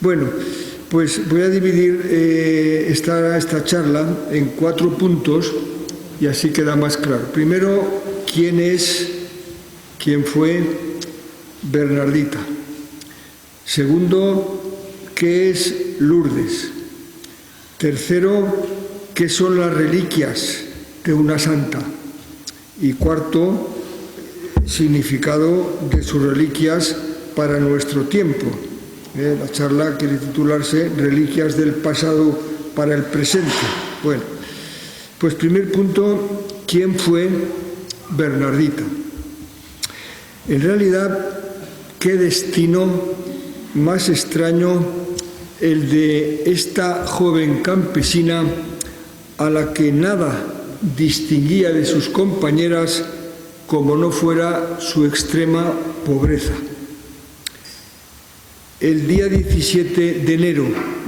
Bueno, pues voy a dividir esta charla en 4 puntos y así queda más claro. Primero, quién fue Bernardita. Segundo, ¿qué es Lourdes? Tercero, ¿qué son las reliquias de una santa? Y cuarto, significado de sus reliquias para nuestro tiempo. La charla quiere titularse Reliquias del pasado para el presente. Bueno, pues primer punto, ¿quién fue Bernardita? En realidad, qué destino más extraño el de esta joven campesina a la que nada distinguía de sus compañeras como no fuera su extrema pobreza. El día 17 de enero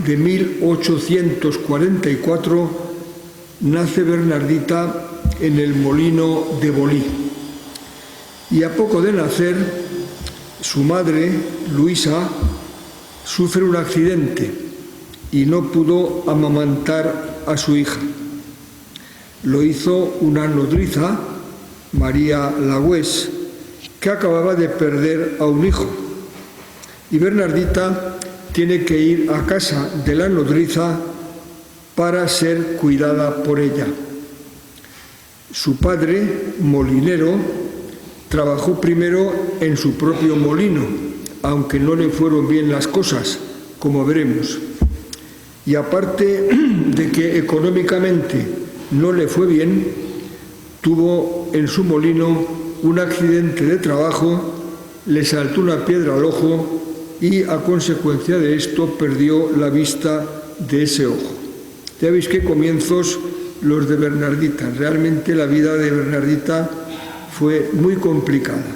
de 1844 nace Bernardita en el molino de Bolí. Y a poco de nacer, su madre, Luisa, sufre un accidente y no pudo amamantar a su hija. Lo hizo una nodriza, María Lagüés, que acababa de perder a un hijo. Y Bernardita tiene que ir a casa de la nodriza para ser cuidada por ella. Su padre, molinero, trabajó primero en su propio molino, aunque no le fueron bien las cosas, como veremos. Y aparte de que económicamente no le fue bien, tuvo en su molino un accidente de trabajo, le saltó una piedra al ojo y a consecuencia de esto perdió la vista de ese ojo. Ya veis qué comienzos los de Bernardita. Realmente la vida de Bernardita fue muy complicada.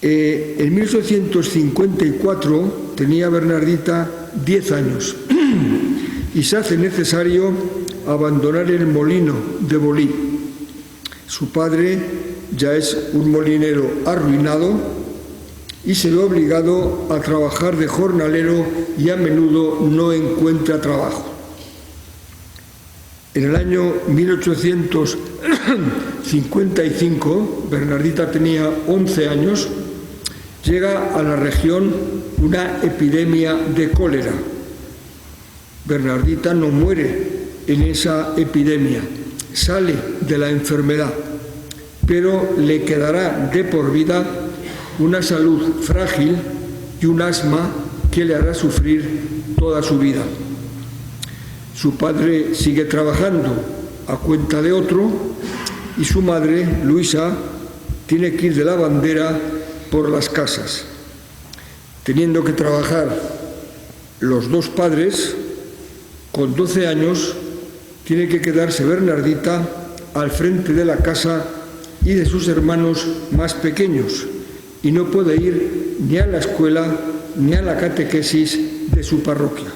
En 1854 tenía Bernardita 10 años y se hace necesario abandonar el molino de Bolí. Su padre ya es un molinero arruinado y se ve obligado a trabajar de jornalero y a menudo no encuentra trabajo. En el año 1855, Bernardita tenía 11 años, llega a la región una epidemia de cólera. Bernardita no muere en esa epidemia, sale de la enfermedad, pero le quedará de por vida una salud frágil y un asma que le hará sufrir toda su vida. Su padre sigue trabajando a cuenta de otro y su madre, Luisa, tiene que ir de lavandera por las casas. Teniendo que trabajar los dos padres, con 12 años, tiene que quedarse Bernardita al frente de la casa y de sus hermanos más pequeños, y no puede ir ni a la escuela ni a la catequesis de su parroquia.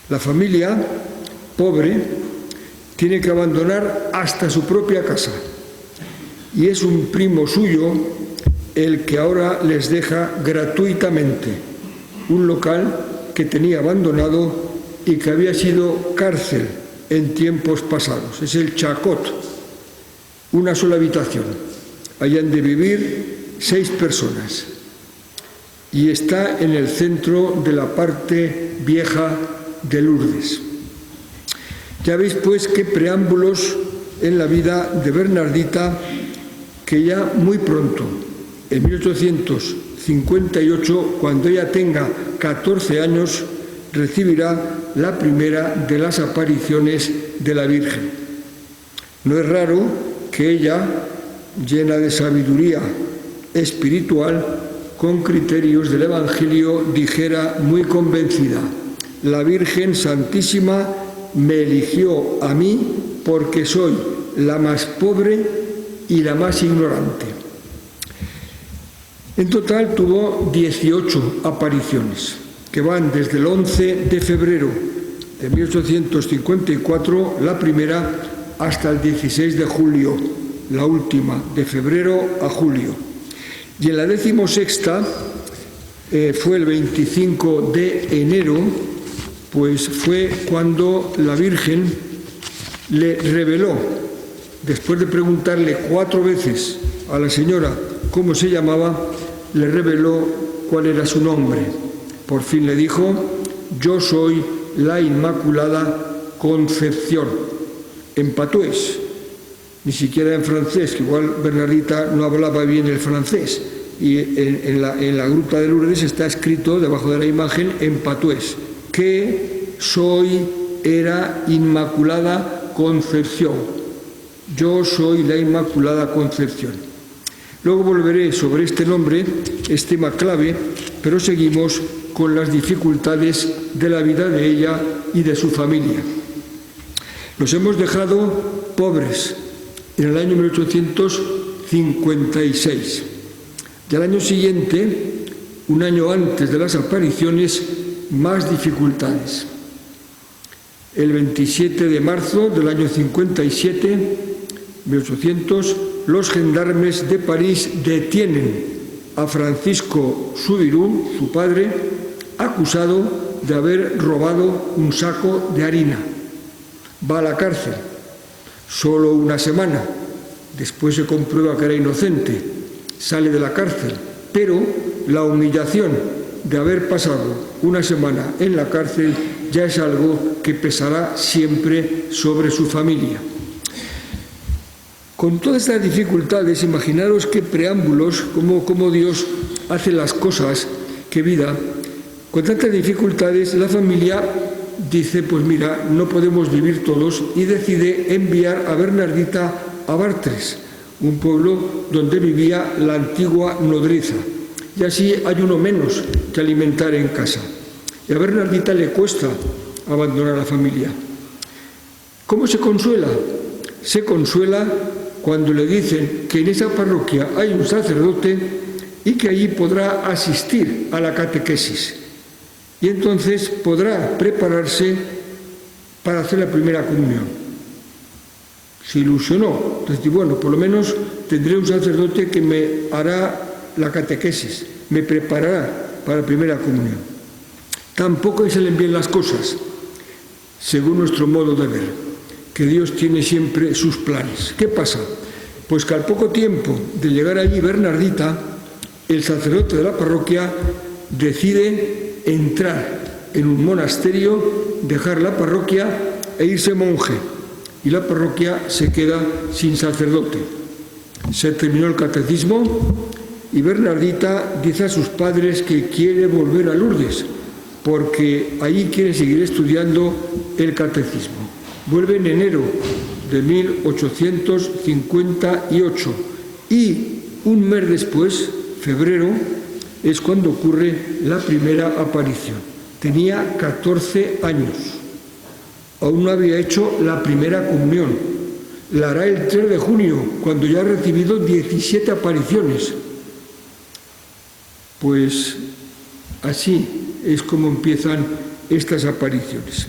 La familia, pobre, tiene que abandonar hasta su propia casa, y es un primo suyo el que ahora les deja gratuitamente un local que tenía abandonado y que había sido cárcel en tiempos pasados. Es el Chacot, una sola habitación. Ahí han de vivir 6 personas y está en el centro de la parte vieja de Lourdes. Ya veis pues qué preámbulos en la vida de Bernardita, que ya muy pronto, en 1858, cuando ella tenga 14 años, recibirá la primera de las apariciones de la Virgen. No es raro que ella, llena de sabiduría espiritual, con criterios del Evangelio, dijera muy convencida: la Virgen Santísima me eligió a mí porque soy la más pobre y la más ignorante. En total tuvo 18 apariciones, que van desde el 11 de febrero de 1854, la primera, hasta el 16 de julio, la última, de febrero a julio. Y en la 16ª fue el 25 de enero, pues fue cuando la Virgen le reveló, después de preguntarle 4 veces a la señora cómo se llamaba, le reveló cuál era su nombre. Por fin le dijo: yo soy la Inmaculada Concepción, en patués, ni siquiera en francés, que igual Bernardita no hablaba bien el francés, y en la gruta de Lourdes está escrito debajo de la imagen en patués que era Inmaculada Concepción. Yo soy la Inmaculada Concepción. Luego volveré sobre este nombre, es tema clave, pero seguimos con las dificultades de la vida de ella y de su familia. Los hemos dejado pobres en el año 1856. Y al año siguiente, un año antes de las apariciones, más dificultades. El 27 de marzo del año 57, 1800, los gendarmes de París detienen a Francisco Subirú, su padre, acusado de haber robado un saco de harina. Va a la cárcel, solo una semana. Después se comprueba que era inocente, sale de la cárcel, pero la humillación de haber pasado una semana en la cárcel ya es algo que pesará siempre sobre su familia. Con todas estas dificultades, imaginaros qué preámbulos, cómo Dios hace las cosas, qué vida. Con tantas dificultades, la familia dice: pues mira, no podemos vivir todos, y decide enviar a Bernardita a Bartres, un pueblo donde vivía la antigua nodriza, y así hay uno menos que alimentar en casa. Y a Bernardita le cuesta abandonar a la familia. ¿Cómo se consuela? Se consuela cuando le dicen que en esa parroquia hay un sacerdote y que allí podrá asistir a la catequesis. Y entonces podrá prepararse para hacer la primera comunión. Se ilusionó. Entonces, bueno, por lo menos tendré un sacerdote que me hará la catequesis, me preparará para la primera comunión. Tampoco salen bien las cosas, según nuestro modo de ver, que Dios tiene siempre sus planes. ¿Qué pasa? Pues que al poco tiempo de llegar allí Bernardita, el sacerdote de la parroquia decide entrar en un monasterio, dejar la parroquia e irse monje. Y la parroquia se queda sin sacerdote. Se terminó el catecismo y Bernardita dice a sus padres que quiere volver a Lourdes, porque allí quiere seguir estudiando el catecismo. Vuelve en enero de 1858 y un mes después, febrero, es cuando ocurre la primera aparición. Tenía 14 años. Aún no había hecho la primera comunión. La hará el 3 de junio, cuando ya ha recibido 17 apariciones. Pues así es como empiezan estas apariciones.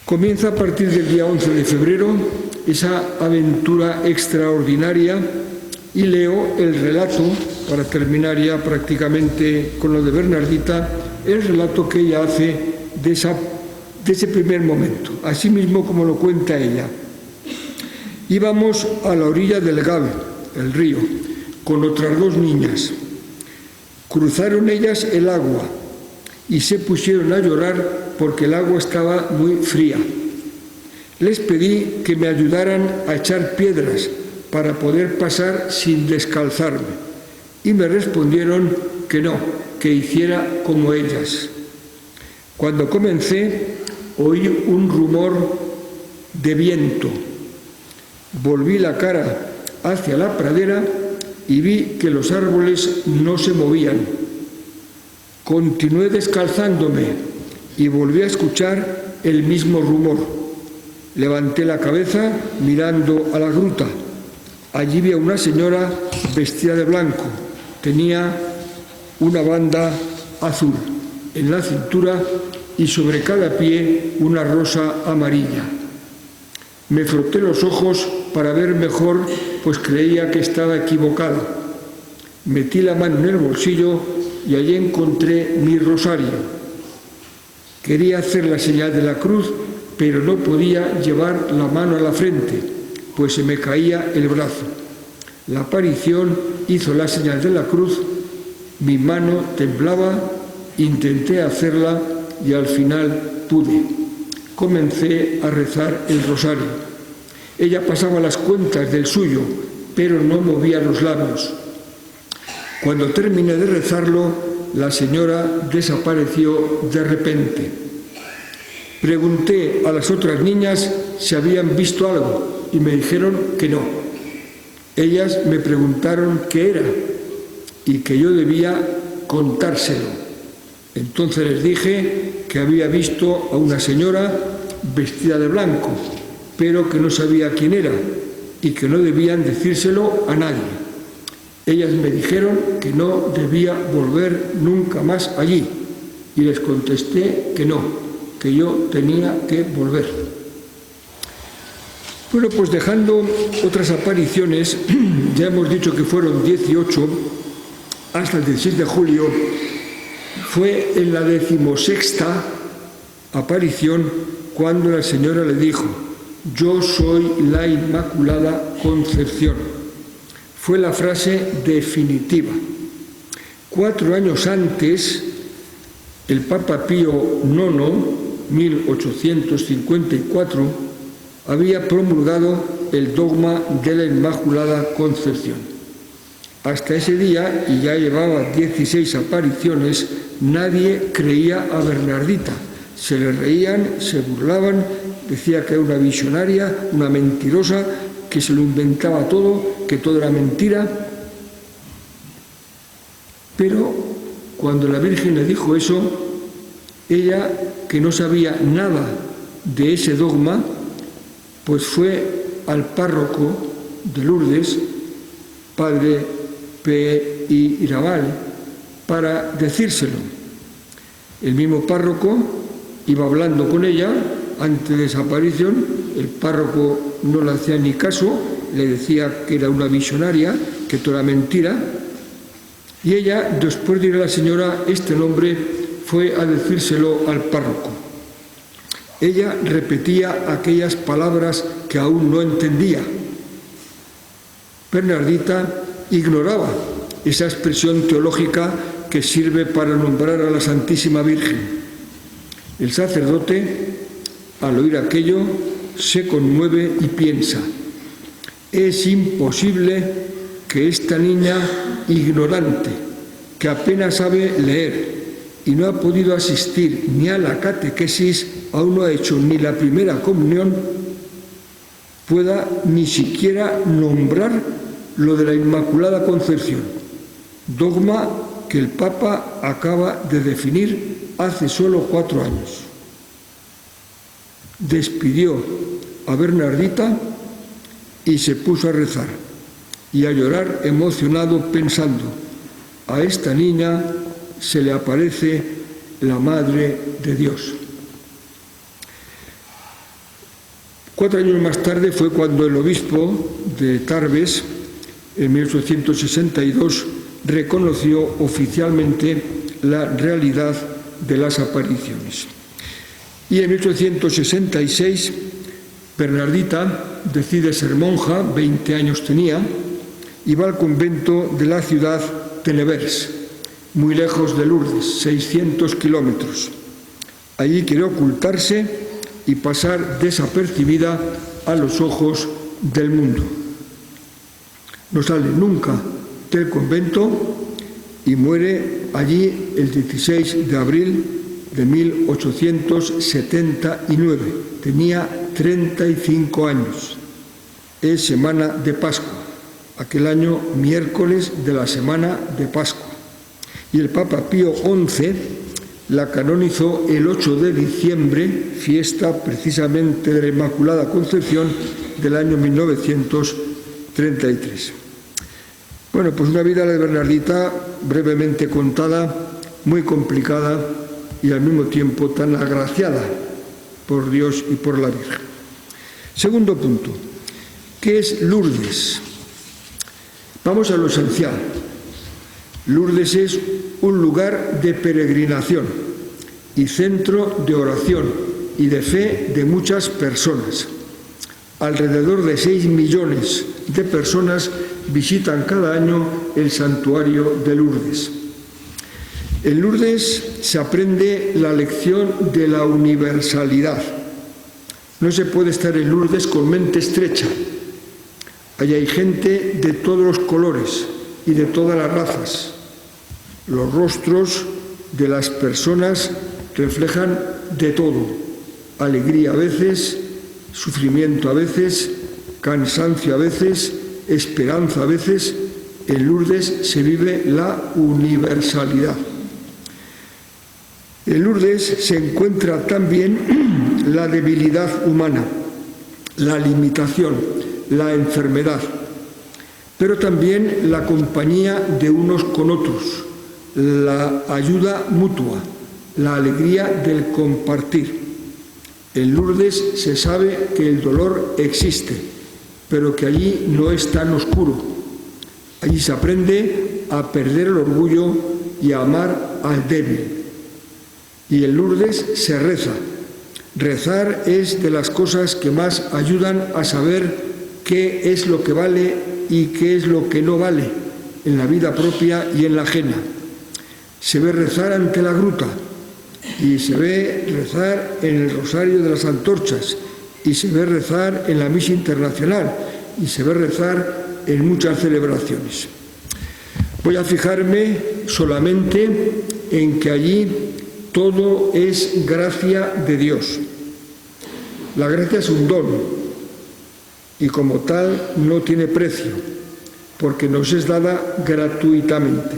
Comienza a partir del día 11 de febrero esa aventura extraordinaria y leo el relato, para terminar ya prácticamente con lo de Bernardita, el relato que ella hace de ese primer momento, así mismo como lo cuenta ella. Íbamos a la orilla del Gave, el río, con otras 2 niñas. Cruzaron ellas el agua y se pusieron a llorar porque el agua estaba muy fría. Les pedí que me ayudaran a echar piedras para poder pasar sin descalzarme, y me respondieron que no, que hiciera como ellas. Cuando comencé, oí un rumor de viento. Volví la cara hacia la pradera y vi que los árboles no se movían. Continué descalzándome y volví a escuchar el mismo rumor. Levanté la cabeza mirando a la gruta. Allí vi a una señora vestida de blanco. Tenía una banda azul en la cintura y sobre cada pie una rosa amarilla. Me froté los ojos para ver mejor, pues creía que estaba equivocada. Metí la mano en el bolsillo y allí encontré mi rosario. Quería hacer la señal de la cruz, pero no podía llevar la mano a la frente, pues se me caía el brazo. La aparición hizo la señal de la cruz, mi mano temblaba, intenté hacerla y al final pude. Comencé a rezar el rosario. Ella pasaba las cuentas del suyo, pero no movía los labios. Cuando terminé de rezarlo, la señora desapareció de repente. Pregunté a las otras niñas si habían visto algo y me dijeron que no. Ellas me preguntaron qué era y que yo debía contárselo. Entonces les dije que había visto a una señora vestida de blanco, pero que no sabía quién era y que no debían decírselo a nadie. Ellas me dijeron que no debía volver nunca más allí y les contesté que no, que yo tenía que volver. Bueno, pues dejando otras apariciones, ya hemos dicho que fueron 18, hasta el 16 de julio, fue en la 16ª aparición cuando la señora le dijo: yo soy la Inmaculada Concepción. Fue la frase definitiva. 4 años antes, el Papa Pío IX, 1854, había promulgado el dogma de la Inmaculada Concepción. Hasta ese día, y ya llevaba 16 apariciones, nadie creía a Bernardita. Se le reían, se burlaban, decía que era una visionaria, una mentirosa, que se lo inventaba todo, que todo era mentira. Pero cuando la Virgen le dijo eso, ella, que no sabía nada de ese dogma, pues fue al párroco de Lourdes, padre P. I. Irabal, para decírselo. El mismo párroco iba hablando con ella antes de esa aparición. El párroco no le hacía ni caso, le decía que era una visionaria, que todo era mentira. Y ella, después de ir a la señora, este nombre fue a decírselo al párroco. Ella repetía aquellas palabras que aún no entendía. Bernardita ignoraba esa expresión teológica que sirve para nombrar a la Santísima Virgen. El sacerdote, al oír aquello, se conmueve y piensa: es imposible que esta niña ignorante, que apenas sabe leer y no ha podido asistir ni a la catequesis, aún no ha hecho ni la primera comunión, pueda ni siquiera nombrar lo de la Inmaculada Concepción, dogma que el Papa acaba de definir hace solo 4 años. Despidió a Bernardita y se puso a rezar y a llorar emocionado, pensando: a esta niña se le aparece la Madre de Dios. 4 años más tarde fue cuando el obispo de Tarbes, en 1862, reconoció oficialmente la realidad de las apariciones. Y en 1866, Bernardita decide ser monja, 20 años tenía, y va al convento de la ciudad de Nevers, muy lejos de Lourdes, 600 kilómetros. Allí quiere ocultarse y pasar desapercibida a los ojos del mundo. No sale nunca del convento y muere allí el 16 de abril de 1879. Tenía 35 años. Es semana de Pascua, aquel año miércoles de la semana de Pascua. Y el Papa Pío XI la canonizó el 8 de diciembre, fiesta precisamente de la Inmaculada Concepción del año 1933. Bueno, pues una vida de Bernardita brevemente contada, muy complicada y al mismo tiempo tan agraciada por Dios y por la Virgen. Segundo punto, ¿qué es Lourdes? Vamos a lo esencial. Lourdes es un lugar de peregrinación y centro de oración y de fe de muchas personas. Alrededor de 6 millones de personas visitan cada año el santuario de Lourdes. En Lourdes se aprende la lección de la universalidad. No se puede estar en Lourdes con mente estrecha. Allí hay gente de todos los colores y de todas las razas. Los rostros de las personas reflejan de todo: alegría a veces, sufrimiento a veces, cansancio a veces, esperanza a veces. En Lourdes se vive la universalidad. En Lourdes se encuentra también la debilidad humana, la limitación, la enfermedad, pero también la compañía de unos con otros, la ayuda mutua, la alegría del compartir. En Lourdes se sabe que el dolor existe, pero que allí no es tan oscuro. Allí se aprende a perder el orgullo y a amar al débil. Y en Lourdes se reza. Rezar es de las cosas que más ayudan a saber qué es lo que vale y qué es lo que no vale en la vida propia y en la ajena. Se ve rezar ante la gruta y se ve rezar en el Rosario de las Antorchas y se ve rezar en la Misa Internacional y se ve rezar en muchas celebraciones. Voy a fijarme solamente en que allí todo es gracia de Dios. La gracia es un don y como tal no tiene precio, porque nos es dada gratuitamente.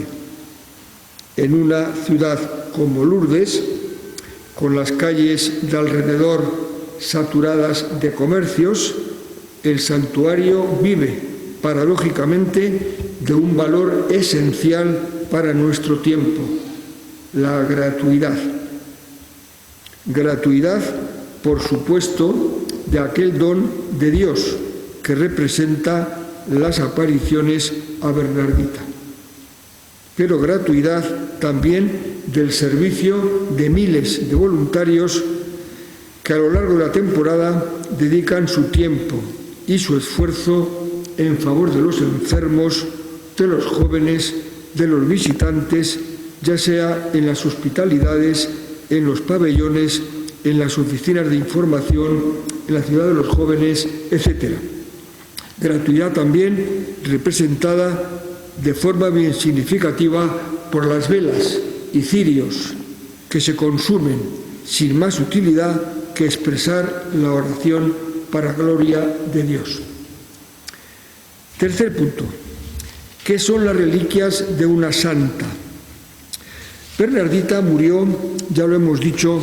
En una ciudad como Lourdes, con las calles de alrededor saturadas de comercios, el santuario vive, paradójicamente, de un valor esencial para nuestro tiempo: la gratuidad. Gratuidad, por supuesto, de aquel don de Dios que representa las apariciones a Bernardita, pero gratuidad también del servicio de miles de voluntarios que a lo largo de la temporada dedican su tiempo y su esfuerzo en favor de los enfermos, de los jóvenes, de los visitantes, ya sea en las hospitalidades, en los pabellones, en las oficinas de información, en la ciudad de los jóvenes, etc. Gratuidad también representada de forma bien significativa por las velas y cirios que se consumen sin más utilidad que expresar la oración para gloria de Dios. Tercer punto. ¿Qué son las reliquias de una santa? Bernardita murió, ya lo hemos dicho,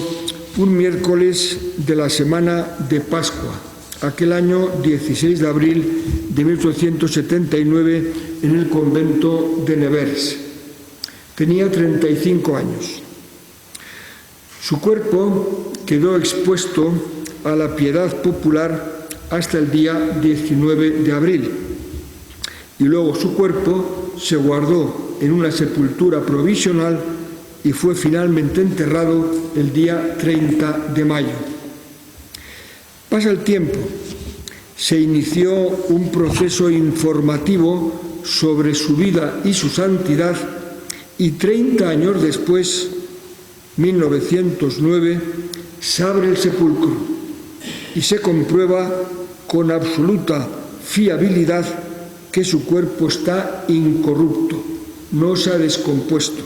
un miércoles de la semana de Pascua, aquel año 16 de abril de 1879, en el convento de Nevers. Tenía 35 años. Su cuerpo quedó expuesto a la piedad popular hasta el día 19 de abril. Y luego su cuerpo se guardó en una sepultura provisional y fue finalmente enterrado el día 30 de mayo. Pasa el tiempo. Se inició un proceso informativo sobre su vida y su santidad y 30 años después, 1909, se abre el sepulcro y se comprueba con absoluta fiabilidad que su cuerpo está incorrupto, no se ha descompuesto.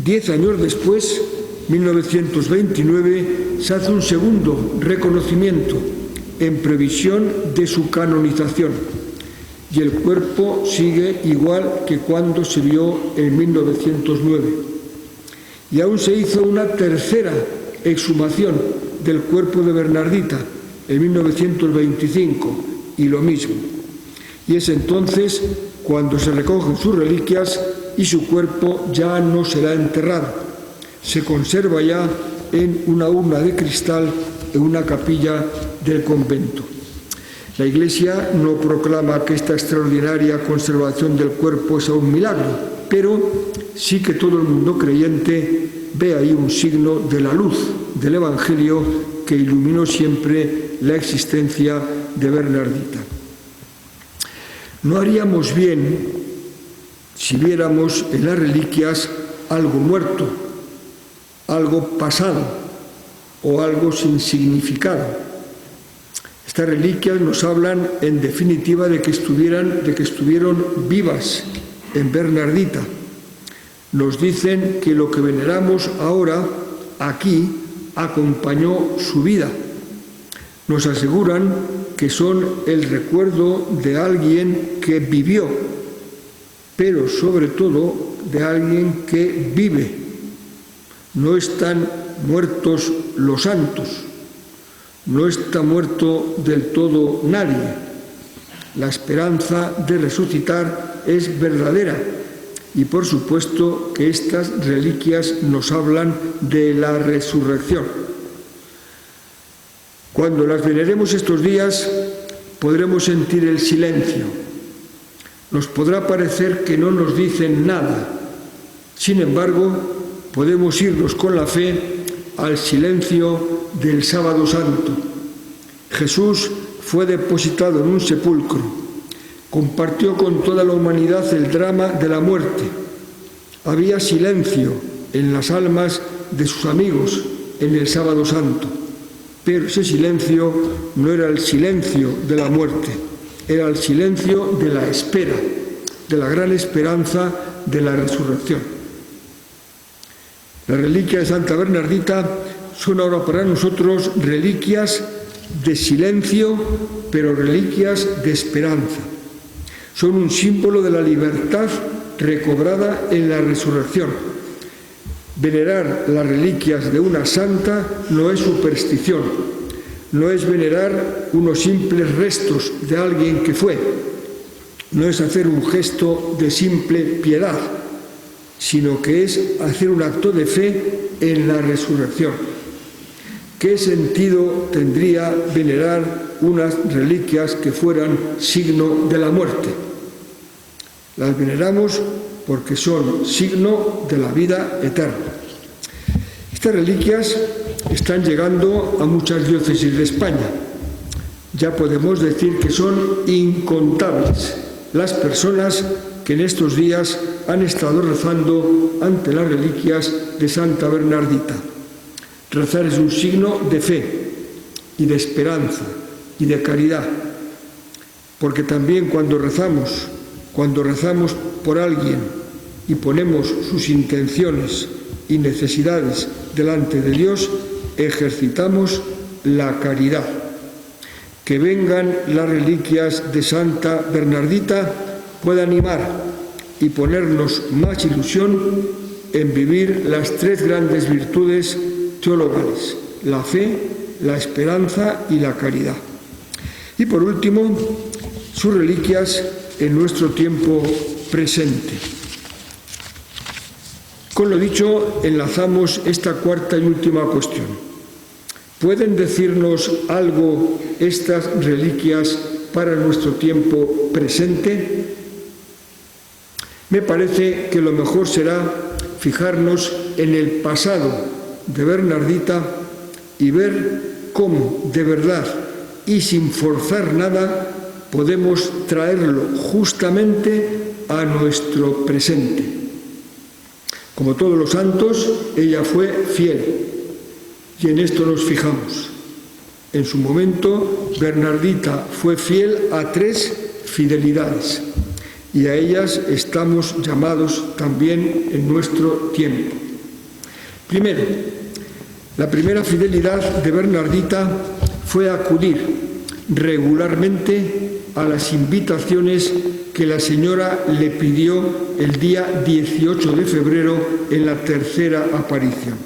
10 años después, 1929, se hace un segundo reconocimiento en previsión de su canonización y el cuerpo sigue igual que cuando se vio en 1909. Y aún se hizo una tercera exhumación del cuerpo de Bernardita en 1925 y lo mismo. Y es entonces cuando se recogen sus reliquias y su cuerpo ya no será enterrado. Se conserva ya en una urna de cristal en una capilla del convento. La Iglesia no proclama que esta extraordinaria conservación del cuerpo sea un milagro, pero sí que todo el mundo creyente ve ahí un signo de la luz del Evangelio que iluminó siempre la existencia de Bernardita. No haríamos bien si viéramos en las reliquias algo muerto, algo pasado o algo sin significado. Estas reliquias nos hablan en definitiva de que estuvieron vivas en Bernardita. Nos dicen que lo que veneramos ahora aquí acompañó su vida. Nos aseguran que son el recuerdo de alguien que vivió, pero sobre todo de alguien que vive. No están muertos los santos, no está muerto del todo nadie. La esperanza de resucitar es verdadera y por supuesto que estas reliquias nos hablan de la resurrección. Cuando las veneremos estos días podremos sentir el silencio. Nos podrá parecer que no nos dicen nada. Sin embargo, podemos irnos con la fe al silencio del Sábado Santo. Jesús fue depositado en un sepulcro, compartió con toda la humanidad el drama de la muerte. Había silencio en las almas de sus amigos en el Sábado Santo, pero ese silencio no era el silencio de la muerte, era el silencio de la espera, de la gran esperanza de la resurrección. Las reliquias de Santa Bernardita son ahora para nosotros reliquias de silencio, pero reliquias de esperanza. Son un símbolo de la libertad recobrada en la resurrección. Venerar las reliquias de una santa no es superstición, no es venerar unos simples restos de alguien que fue, no es hacer un gesto de simple piedad, sino que es hacer un acto de fe en la resurrección. ¿Qué sentido tendría venerar unas reliquias que fueran signo de la muerte? Las veneramos porque son signo de la vida eterna. Estas reliquias están llegando a muchas diócesis de España. Ya podemos decir que son incontables las personas que en estos días han estado rezando ante las reliquias de Santa Bernardita. Rezar es un signo de fe y de esperanza y de caridad, porque también cuando rezamos por alguien y ponemos sus intenciones y necesidades delante de Dios, ejercitamos la caridad. Que vengan las reliquias de Santa Bernardita puede animar y ponernos más ilusión en vivir las tres grandes virtudes teologales: la fe, la esperanza y la caridad. Y por último, sus reliquias en nuestro tiempo presente. Con lo dicho, enlazamos esta cuarta y última cuestión. ¿Pueden decirnos algo estas reliquias para nuestro tiempo presente? Me parece que lo mejor será fijarnos en el pasado de Bernardita y ver cómo, de verdad y sin forzar nada, podemos traerlo justamente a nuestro presente. Como todos los santos, ella fue fiel, y en esto nos fijamos. En su momento, Bernardita fue fiel a 3 fidelidades, y a ellas estamos llamados también en nuestro tiempo. Primero, la primera fidelidad de Bernardita fue acudir regularmente a las invitaciones que la señora le pidió el día 18 de febrero en la tercera aparición.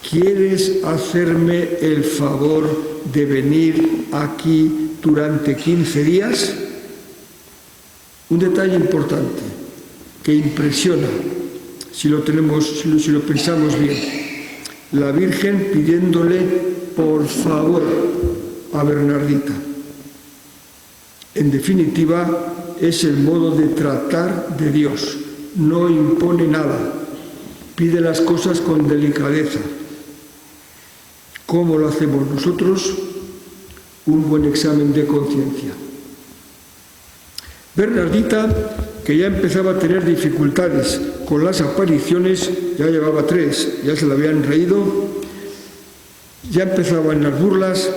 ¿Quieres hacerme el favor de venir aquí durante 15 días? Un detalle importante que impresiona si lo pensamos bien. La Virgen pidiéndole por favor a Bernardita. En definitiva, es el modo de tratar de Dios, no impone nada, pide las cosas con delicadeza. ¿Cómo lo hacemos nosotros? Un buen examen de conciencia. Bernardita, que ya empezaba a tener dificultades con las apariciones, ya llevaba 3, ya se le habían reído, ya empezaban las burlas,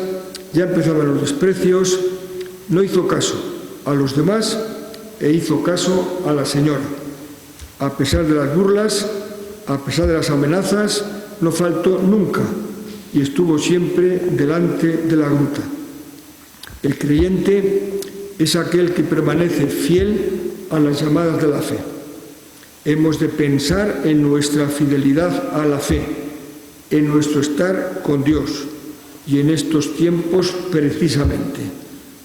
ya empezaban los desprecios, no hizo caso a los demás e hizo caso a la señora. A pesar de las burlas, a pesar de las amenazas, no faltó nunca y estuvo siempre delante de la gruta. El creyente es aquel que permanece fiel a las llamadas de la fe. Hemos de pensar en nuestra fidelidad a la fe, en nuestro estar con Dios y en estos tiempos precisamente.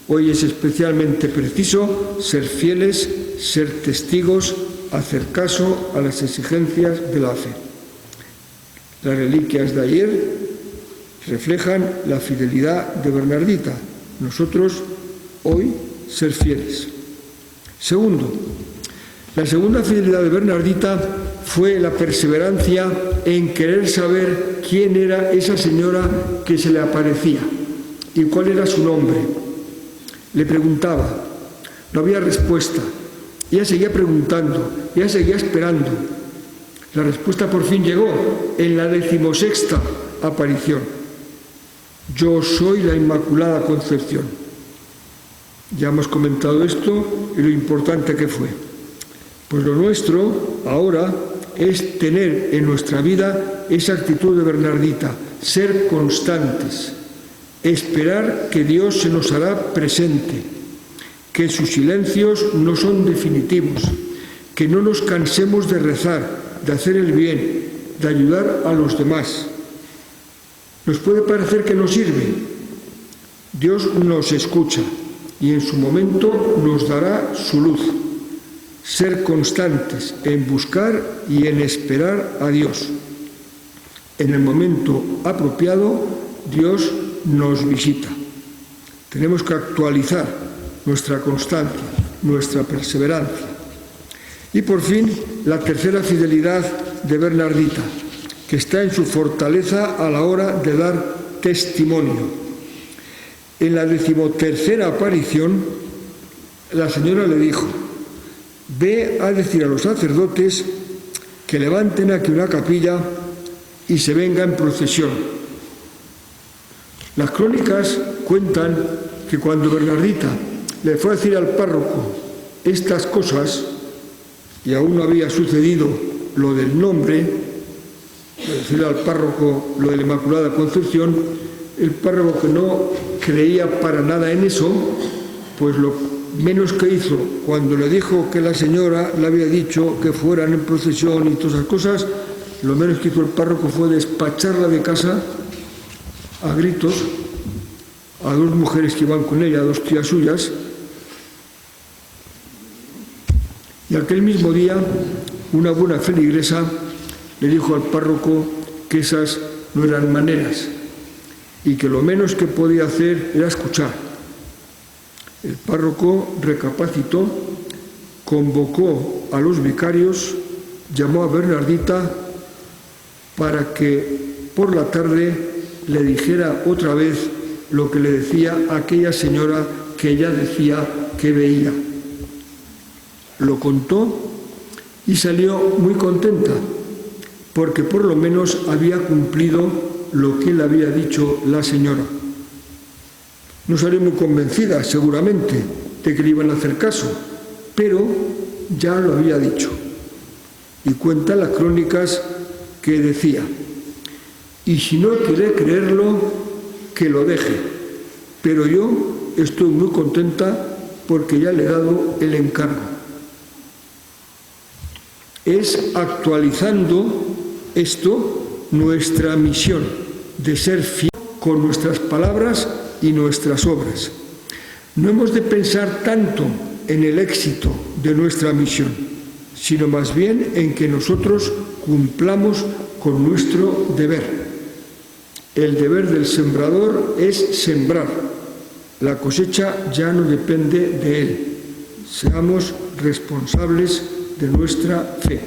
Hoy es especialmente preciso ser fieles, ser testigos, hacer caso a las exigencias de la fe. Las reliquias de ayer reflejan la fidelidad de Bernardita. Nosotros hoy ser fieles. Segundo, la segunda fidelidad de Bernardita fue la perseverancia en querer saber quién era esa señora que se le aparecía y cuál era su nombre. Le preguntaba, no había respuesta. Ella seguía preguntando, ella seguía esperando. La respuesta por fin llegó en la 16ª aparición. Yo soy la Inmaculada Concepción. Ya hemos comentado esto y lo importante que fue. Pues lo nuestro ahora es tener en nuestra vida esa actitud de Bernardita, ser constantes, esperar que Dios se nos hará presente, que sus silencios no son definitivos, que no nos cansemos de rezar, de hacer el bien, de ayudar a los demás. Nos puede parecer que no sirve. Dios nos escucha y en su momento nos dará su luz. Ser constantes en buscar y en esperar a Dios. En el momento apropiado, Dios nos visita. Tenemos que actualizar nuestra constancia, nuestra perseverancia. Y por fin, la tercera fidelidad de Bernardita, que está en su fortaleza a la hora de dar testimonio. En la 13ª aparición, la señora le dijo, ve a decir a los sacerdotes que levanten aquí una capilla y se venga en procesión. Las crónicas cuentan que cuando Bernardita le fue a decir al párroco estas cosas, y aún no había sucedido lo del nombre, decirle al párroco lo de la Inmaculada Concepción, el párroco, que no creía para nada en eso, pues lo menos que hizo cuando le dijo que la señora le había dicho que fueran en procesión y todas esas cosas, lo menos que hizo el párroco fue despacharla de casa a gritos a 2 mujeres que iban con ella, 2 tías suyas. Y aquel mismo día, una buena feligresa le dijo al párroco que esas no eran maneras y que lo menos que podía hacer era escuchar. El párroco recapacitó, convocó a los vicarios, llamó a Bernardita para que por la tarde le dijera otra vez lo que le decía aquella señora que ella decía que veía. Lo contó y salió muy contenta, porque por lo menos había cumplido lo que le había dicho la señora. No salió muy convencida, seguramente, de que le iban a hacer caso, pero ya lo había dicho. Y cuenta las crónicas que decía, y si no quiere creerlo, que lo deje, pero yo estoy muy contenta porque ya le he dado el encargo. Es actualizando esto nuestra misión de ser fiel con nuestras palabras y nuestras obras. No hemos de pensar tanto en el éxito de nuestra misión, sino más bien en que nosotros cumplamos con nuestro deber. El deber del sembrador es sembrar. La cosecha ya no depende de él. Seamos responsables de nuestra fe.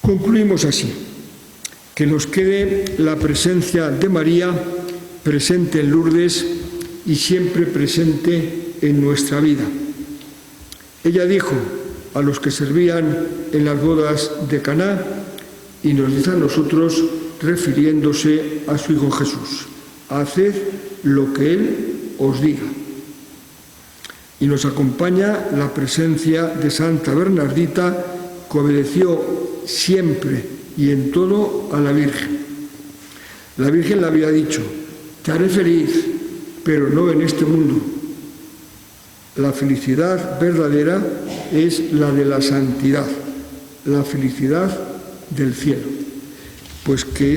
Concluimos así: que nos quede la presencia de María presente en Lourdes y siempre presente en nuestra vida. Ella dijo a los que servían en las bodas de Caná, y nos dice a nosotros, refiriéndose a su Hijo Jesús: haced lo que Él os diga. Y nos acompaña la presencia de Santa Bernardita, que obedeció siempre y en todo a la Virgen. La Virgen le había dicho: te haré feliz, pero no en este mundo. La felicidad verdadera es la de la santidad, la felicidad del cielo. Pues que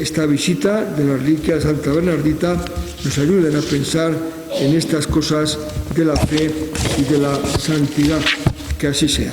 esta visita de la reliquia de Santa Bernardita nos ayude a pensar en estas cosas de la fe y de la santidad. Que así sea.